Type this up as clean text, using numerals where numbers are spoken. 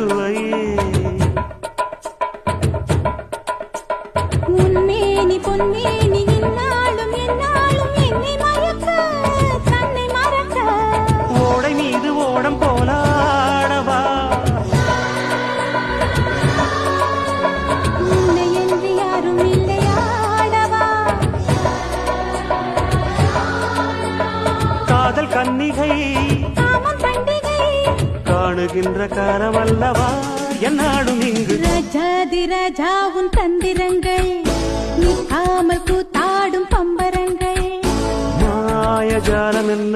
சுவையே உன்மேனி பொன்மேனி என்னாலும் என்னாலும் என்னை மயக்க தன்னை மறக்க ஓடை மீது ஓடம் போலாடவா உன்னை என்று யாரும் இல்லையாடவா காதல் கன்னிகை காமம் பண்டிகை காணுகின்ற காலமல்லவா என்னாடும் இங்கு ரஜாதி ராஜா உன் தந்திரங்கள் நிற்காமல் கூத்தாடும் பம்பரங்கள் மாயஜாலம் என்ன